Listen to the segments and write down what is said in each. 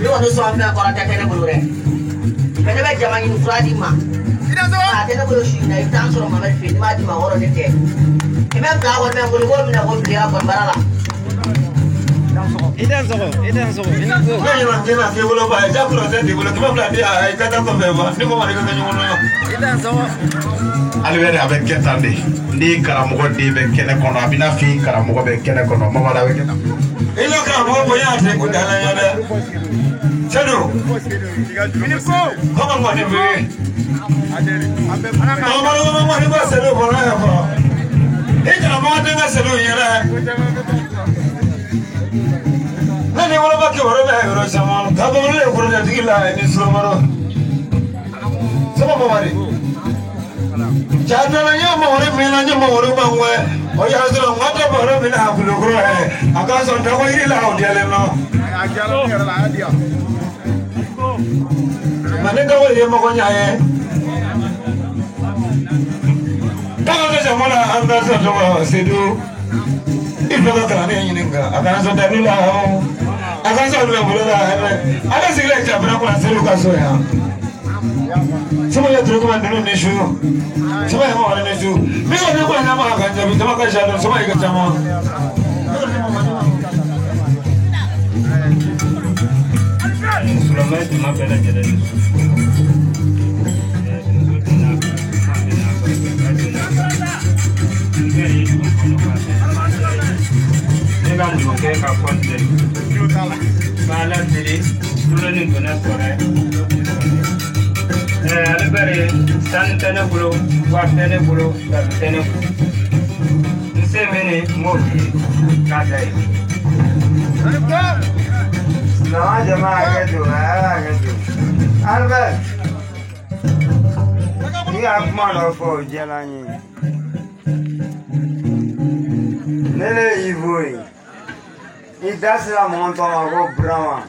You want to solve me a correct bulu re. Kene be jama ni furadi ma. Ida so. Ah, tene na bolo shi na ita so ma mai fi ma di ma woro ne te e me bla won me bolo go mi na go bia ko barala idan so ina go ne ma ke na ke bolo ba ja ko te di bolo ke ma bla dia ai ka ta ko be ba ni mo ma ni ko nyu no idan so alwere avec ketande ni karamogo de be kene kono abina fi karamogo be kene kono mama da be kene ilo karamogo bo ya te ko dala ya be Chano kama ngwani be mama ni ba selo bona ya ba e karamogo de na selo yera na ni wala ba ke wala be ro sama ka ba le ko de digila ni slo maro sama mama ni Jadala nyama ore mena nyama ore bangwe oya azra ngata bara mena hakulo kro akaso ndako iri la odiale no ajalo ngera la adia manenga wale mo konyaye tawo jamana anda so to sedu ifaka kana nyininga akaso dalila akaso ndo bulala ala sigla jabra kwa selu kasoya Sama ya terus kemana dulu nesu, sama yang mau nesu. Bila dia kau nama akan jadi sama kerja dan sama ikut sama. Selama itu mah bela jadi. Ini kan juga kapan jadi. Malah jadi dulu ni guna sore. Albert san tenebulu wa tenebulu da tenebulu nsemene mobi kadai na jamaa yetu Albert ni akuma lo fo jela yin nele ivoi idasla monto mago brama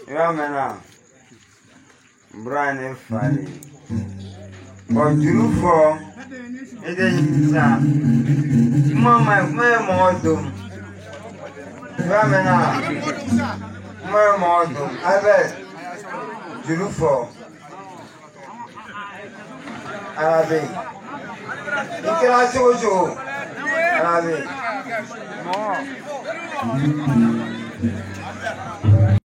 ya mena Brian Fari. But you for it is Mama, my modum. Ramana, my modum. I bet you for Arabi. You can ask you, Arabi.